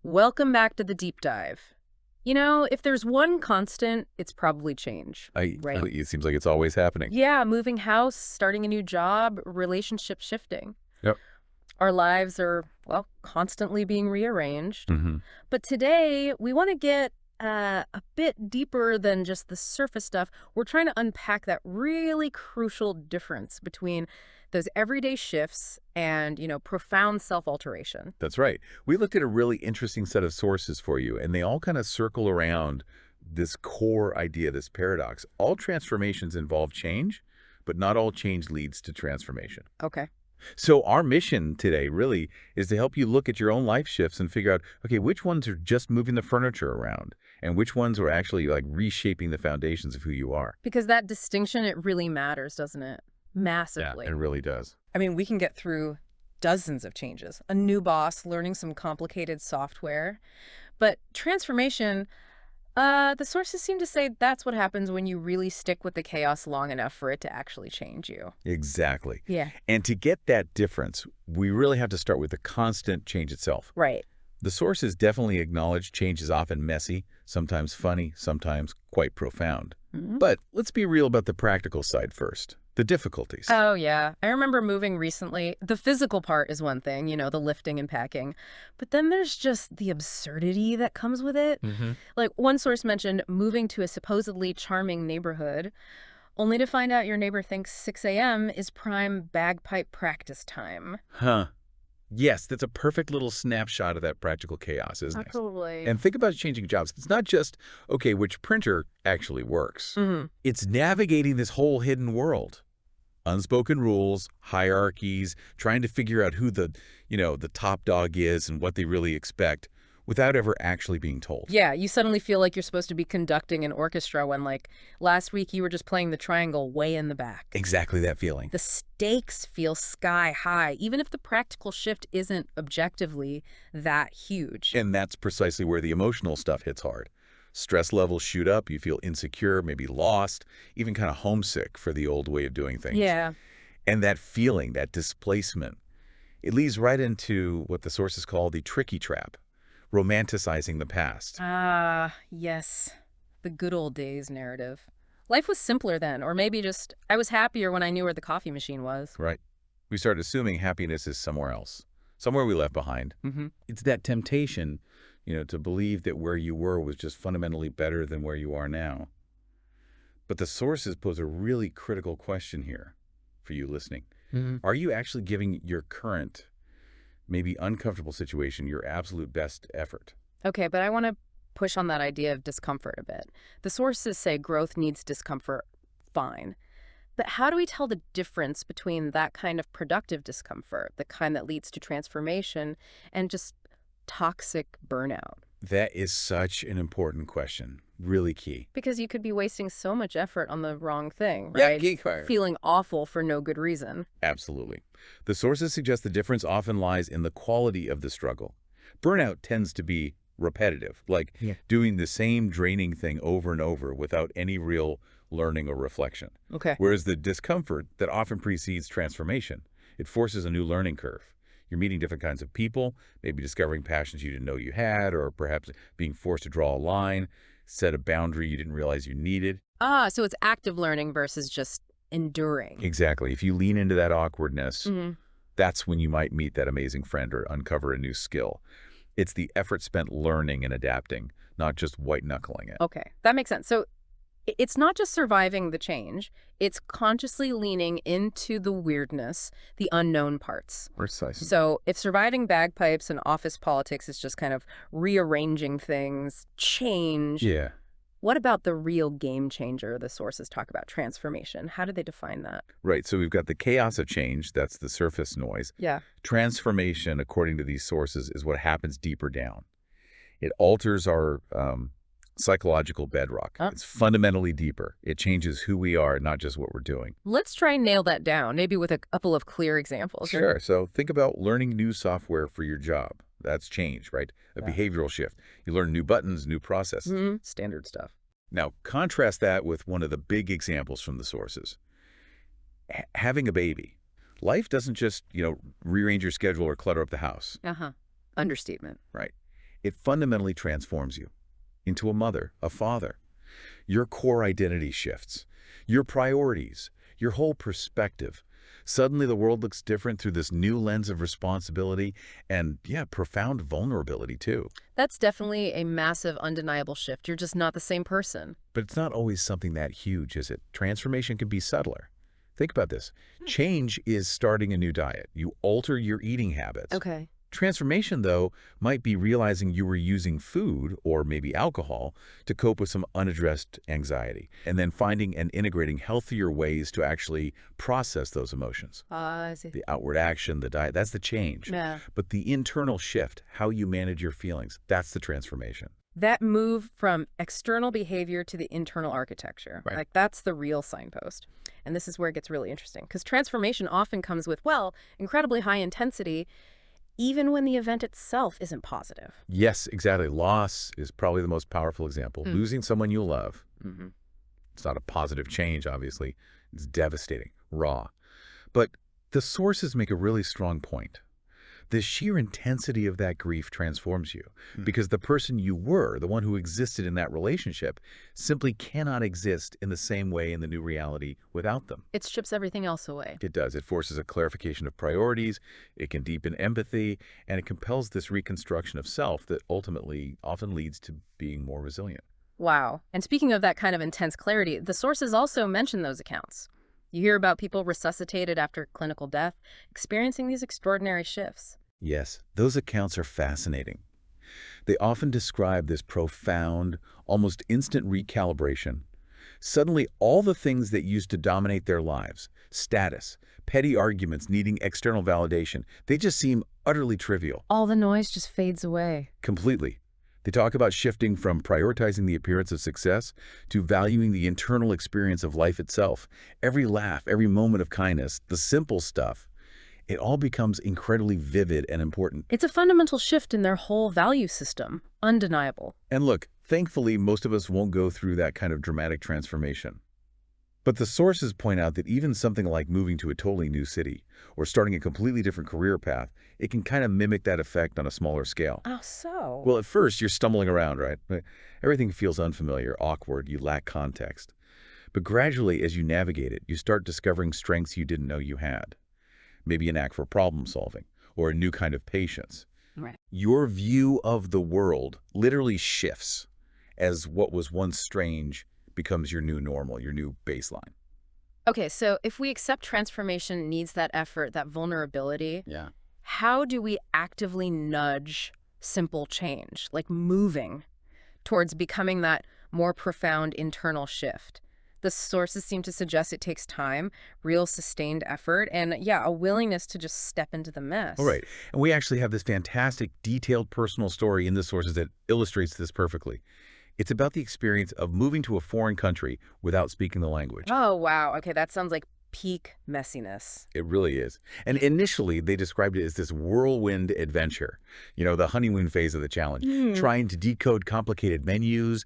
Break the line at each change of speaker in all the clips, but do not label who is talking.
Welcome back to the deep dive. You know, if there's one constant, it's probably change, right?
It seems like it's always happening.
Yeah, moving house, starting a new job, relationship shifting.
Yep.
Our lives are, well, constantly being rearranged.
hmm
But today, we want to get a bit deeper than just the surface stuff. We're trying to unpack that really crucial difference between those everyday shifts and, profound self-alteration.
That's right. We looked at a really interesting set of sources for you, and they all kind of circle around this core idea, this paradox. All transformations involve change, but not all change leads to transformation.
Okay.
So our mission today really is to help you look at your own life shifts and figure out, okay, which ones are just moving the furniture around and which ones are actually like reshaping the foundations of who you are.
Because that distinction, it really matters, doesn't it?
Yeah,
Massively.
it really does.
I mean, we can get through dozens of changes. A new boss, learning some complicated software. But transformation, the sources seem to say that's what happens when you really stick with the chaos long enough for it to actually change you.
Exactly.
Yeah.
And to get that difference, we really have to start with the constant change itself.
Right.
The sources definitely acknowledge change is often messy, sometimes funny, sometimes quite profound.
Mhm.
But let's be real about the practical side first, the difficulties.
Oh, yeah. I remember moving recently. The physical part is one thing, the lifting and packing. But then there's just the absurdity that comes with it.
hmm
Like one source mentioned moving to a supposedly charming neighborhood, only to find out your neighbor thinks 6 a.m. is prime bagpipe practice time.
Huh. Yes, that's a perfect little snapshot of that practical chaos, isn't it?
Absolutely.
And think about changing jobs. It's not just, okay, which printer actually works.
Hmm.
It's navigating this whole hidden world. Unspoken rules, hierarchies, trying to figure out who the top dog is and what they really expect without ever actually being told.
Yeah, you suddenly feel like you're supposed to be conducting an orchestra when, like, last week you were just playing the triangle way in the back.
Exactly that feeling.
The stakes feel sky high, even if the practical shift isn't objectively that huge.
And that's precisely where the emotional stuff hits hard. Stress levels shoot up, you feel insecure, maybe lost, even kind of homesick for the old way of doing things.
Yeah.
And that feeling, that displacement, it leads right into what the sources call the tricky trap, romanticizing the past.
Ah, yes. The good old days narrative. Life was simpler then, or maybe just I was happier when I knew where the coffee machine was.
Right. We start assuming happiness is somewhere else, somewhere we left behind.
Mm-hmm.
It's that temptation, to believe that where you were was just fundamentally better than where you are now. But the sources pose a really critical question here for you listening.
Mm-hmm.
Are you actually giving your current, maybe uncomfortable situation your absolute best effort?
Okay, but I want to push on that idea of discomfort a bit. The sources say growth needs discomfort. Fine. But how do we tell the difference between that kind of productive discomfort, the kind that leads to transformation, and just toxic burnout?
That is such an important question. Really key.
Because you could be wasting so much effort on the wrong thing,
Yeah,
right?
geek fire.
Feeling awful for no good reason.
Absolutely. The sources suggest the difference often lies in the quality of the struggle. Burnout tends to be repetitive, like doing the same draining thing over and over without any real learning or reflection.
Okay.
Whereas the discomfort that often precedes transformation, it forces a new learning curve. You're meeting different kinds of people, maybe discovering passions you didn't know you had, or perhaps being forced to draw a line, set a boundary you didn't realize you needed.
Ah, so it's active learning versus just enduring.
Exactly. If you lean into that awkwardness,
Hmm.
that's when you might meet that amazing friend or uncover a new skill. It's the effort spent learning and adapting, not just white-knuckling it.
Okay, that makes sense. So it's not just surviving the change, it's consciously leaning into the weirdness, the unknown parts.
Precisely.
So if surviving bagpipes and office politics is just kind of rearranging things, change,
Yeah.
what about the real game changer the sources talk about, transformation? How do they define that?
Right. So we've got the chaos of change. That's the surface noise.
Yeah.
Transformation, according to these sources, is what happens deeper down. It alters our psychological bedrock.
Huh?
It's fundamentally deeper. It changes who we are, not just what we're doing.
Let's try and nail that down, maybe with a couple of clear examples.
Sure. So think about learning new software for your job. That's change, right? A
Yeah.
behavioral shift. You learn new buttons, new processes.
Mhm. Standard stuff.
Now, contrast that with one of the big examples from the sources. Having a baby. Life doesn't just, rearrange your schedule or clutter up the house,
Uh-huh. Understatement.
right? It fundamentally transforms you into a mother, a father. Your core identity shifts, your priorities, your whole perspective. Suddenly the world looks different through this new lens of responsibility and, yeah, profound vulnerability too.
That's definitely a massive, undeniable shift. You're just not the same person.
But it's not always something that huge, is it? Transformation can be subtler. Think about this. Change is starting a new diet. You alter your eating habits.
Okay.
Transformation, though, might be realizing you were using food or maybe alcohol to cope with some unaddressed anxiety, and then finding and integrating healthier ways to actually process those emotions.
I see.
The outward action, the diet, that's the change.
Yeah.
But the internal shift, how you manage your feelings, that's the transformation.
That move from external behavior to the internal architecture,
Right.
like that's the real signpost. And this is where it gets really interesting because transformation often comes with, well, incredibly high intensity, even when the event itself isn't positive.
Yes, exactly. Loss is probably the most powerful example.
Mm.
Losing someone you love.
Mm-hmm.
It's not a positive change, obviously. It's devastating, raw. But the sources make a really strong point. The sheer intensity of that grief transforms you because the person you were, the one who existed in that relationship, simply cannot exist in the same way in the new reality without them.
It strips everything else away.
It does. It forces a clarification of priorities, it can deepen empathy, and it compels this reconstruction of self that ultimately often leads to being more resilient.
Wow. And speaking of that kind of intense clarity, the sources also mention those accounts. You hear about people resuscitated after clinical death, experiencing these extraordinary shifts.
Yes, those accounts are fascinating. They often describe this profound, almost instant recalibration. Suddenly, all the things that used to dominate their lives, status, petty arguments needing external validation, they just seem utterly trivial.
All the noise just fades away.
Completely. They talk about shifting from prioritizing the appearance of success to valuing the internal experience of life itself. Every laugh, every moment of kindness, the simple stuff, it all becomes incredibly vivid and important.
It's a fundamental shift in their whole value system. Undeniable.
And look, thankfully, most of us won't go through that kind of dramatic transformation. But the sources point out that even something like moving to a totally new city or starting a completely different career path, it can kind of mimic that effect on a smaller scale.
Oh, so?
Well, at first, you're stumbling around, right? Everything feels unfamiliar, awkward, you lack context. But gradually, as you navigate it, you start discovering strengths you didn't know you had. Maybe a knack for problem solving or a new kind of patience.
Right.
Your view of the world literally shifts as what was once strange becomes your new normal, your new baseline.
Okay, so if we accept transformation needs that effort, that vulnerability,
Yeah.
how do we actively nudge simple change, like moving towards becoming that more profound internal shift? The sources seem to suggest it takes time, real sustained effort, and yeah, a willingness to just step into the mess.
All right. And we actually have this fantastic, detailed personal story in the sources that illustrates this perfectly. It's about the experience of moving to a foreign country without speaking the language.
Oh, wow. Okay, that sounds like peak messiness.
It really is. And initially, they described it as this whirlwind adventure, the honeymoon phase of the challenge, trying to decode complicated menus,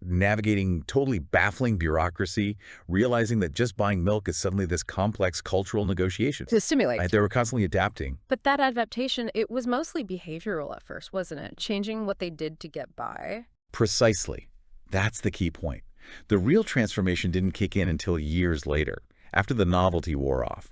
navigating totally baffling bureaucracy, realizing that just buying milk is suddenly this complex cultural negotiation.
To stimulate.
Right? They were constantly adapting.
But that adaptation, it was mostly behavioral at first, wasn't it? Changing what they did to get by.
Precisely. That's the key point. The real transformation didn't kick in until years later, after the novelty wore off.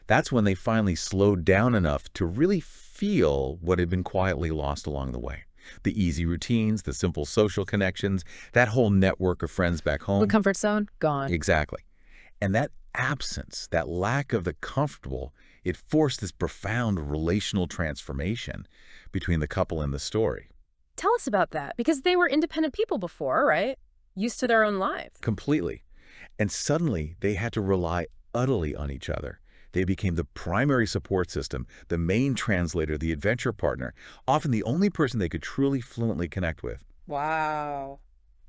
That's when they finally slowed down enough to really feel what had been quietly lost along the way. The easy routines, the simple social connections, that whole network of friends back home.
The comfort zone, gone.
Exactly. And that absence, that lack of the comfortable, it forced this profound relational transformation between the couple in the story.
Tell us about that, because they were independent people before, right? Used to their own lives.
Completely. And suddenly, they had to rely utterly on each other. They became the primary support system, the main translator, the adventure partner, often the only person they could truly fluently connect with.
Wow.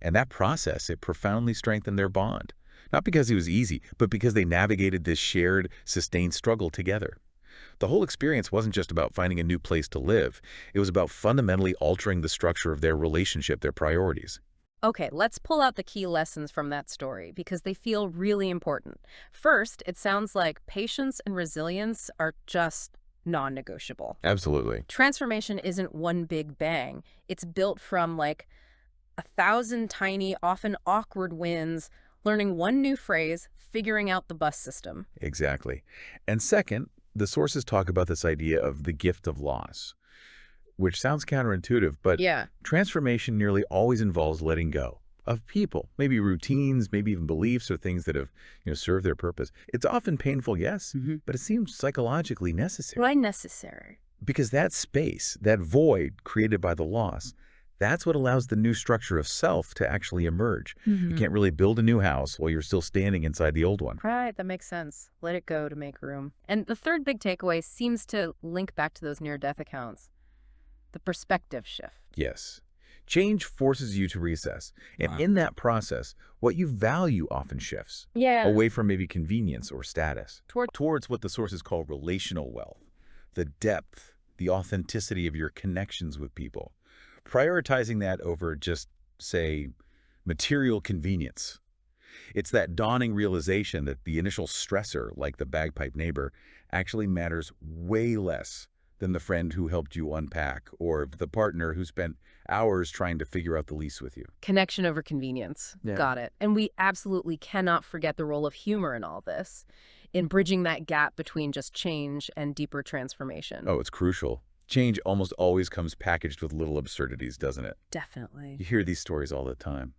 And that process, it profoundly strengthened their bond. Not because it was easy, but because they navigated this shared, sustained struggle together. The whole experience wasn't just about finding a new place to live. It was about fundamentally altering the structure of their relationship, their priorities.
Okay, let's pull out the key lessons from that story because they feel really important. First, it sounds like patience and resilience are just non-negotiable.
Absolutely.
Transformation isn't one big bang. It's built from like 1,000 tiny, often awkward wins, learning one new phrase, figuring out the bus system.
Exactly. And second, the sources talk about this idea of the gift of loss, which sounds counterintuitive, but
Yeah.
transformation nearly always involves letting go of people, maybe routines, maybe even beliefs or things that have, served their purpose. It's often painful, yes, but it seems psychologically necessary.
Why necessary?
Because that space, that void created by the loss, that's what allows the new structure of self to actually emerge. You can't really build a new house while you're still standing inside the old one.
Right, that makes sense. Let it go to make room. And the third big takeaway seems to link back to those near-death accounts. The perspective shift.
Yes. Change forces you to reassess. And in that process, what you value often shifts.
Yeah.
Away from maybe convenience or status. Towards what the sources call relational wealth. The depth, the authenticity of your connections with people. Prioritizing that over just, say, material convenience. It's that dawning realization that the initial stressor, like the bagpipe neighbor, actually matters way less than the friend who helped you unpack or the partner who spent hours trying to figure out the lease with you.
Connection over convenience.
Yeah.
Got it. And we absolutely cannot forget the role of humor in all this, in bridging that gap between just change and deeper transformation.
Oh, it's crucial. Change almost always comes packaged with little absurdities, doesn't it?
Definitely.
You hear these stories all the time.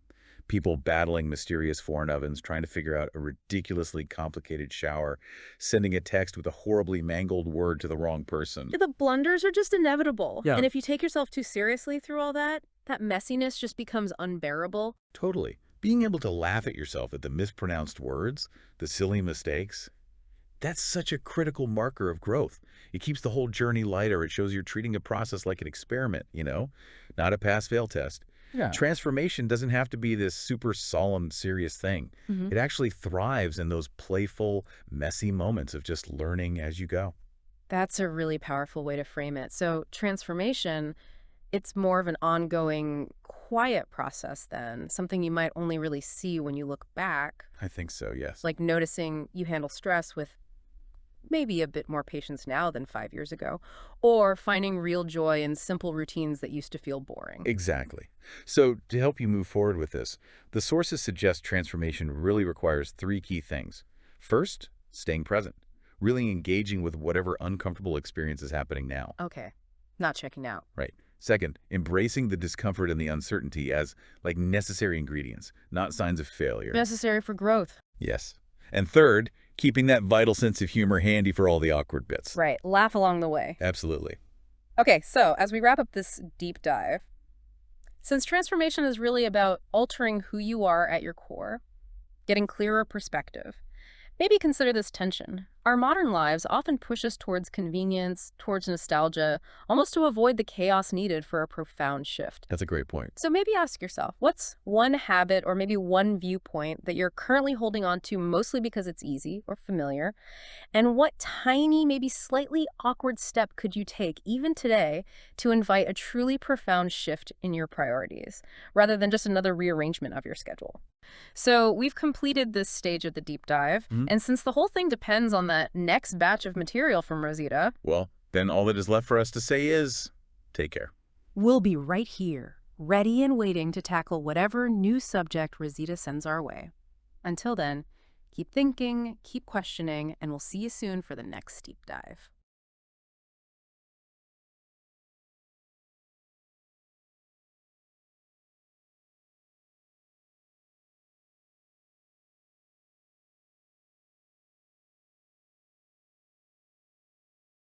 People battling mysterious foreign ovens, trying to figure out a ridiculously complicated shower, sending a text with a horribly mangled word to the wrong person.
The blunders are just inevitable.
Yeah.
And if you take yourself too seriously through all that, that messiness just becomes unbearable.
Totally. Being able to laugh at yourself at the mispronounced words, the silly mistakes, that's such a critical marker of growth. It keeps the whole journey lighter. It shows you're treating a process like an experiment, not a pass-fail test.
Yeah.
Transformation doesn't have to be this super solemn, serious thing. It actually thrives in those playful, messy moments of just learning as you go.
That's a really powerful way to frame it. So transformation, it's more of an ongoing, quiet process then, something you might only really see when you look back,
I think so, yes.
like noticing you handle stress with maybe a bit more patience now than 5 years ago, or finding real joy in simple routines that used to feel boring.
Exactly. So to help you move forward with this, the sources suggest transformation really requires 3 key things. First, staying present, really engaging with whatever uncomfortable experience is happening now.
Okay, not checking out.
Right. Second, embracing the discomfort and the uncertainty as like necessary ingredients, not signs of failure.
Necessary for growth.
Yes. And third, keeping that vital sense of humor handy for all the awkward bits.
Right, laugh along the way.
Absolutely.
Okay, so as we wrap up this deep dive, since transformation is really about altering who you are at your core, getting clearer perspective, maybe consider this tension. Our modern lives often push us towards convenience, towards nostalgia, almost to avoid the chaos needed for a profound shift.
That's a great point.
So maybe ask yourself, what's one habit or maybe one viewpoint that you're currently holding on to mostly because it's easy or familiar? And what tiny, maybe slightly awkward step could you take even today to invite a truly profound shift in your priorities, rather than just another rearrangement of your schedule? So we've completed this stage of the deep dive, and since the whole thing depends on that next batch of material from Rosita,
Well, then all that is left for us to say is take care.
we'll be right here, ready and waiting to tackle whatever new subject Rosita sends our way. Until then, keep thinking, keep questioning, and we'll see you soon for the next deep dive.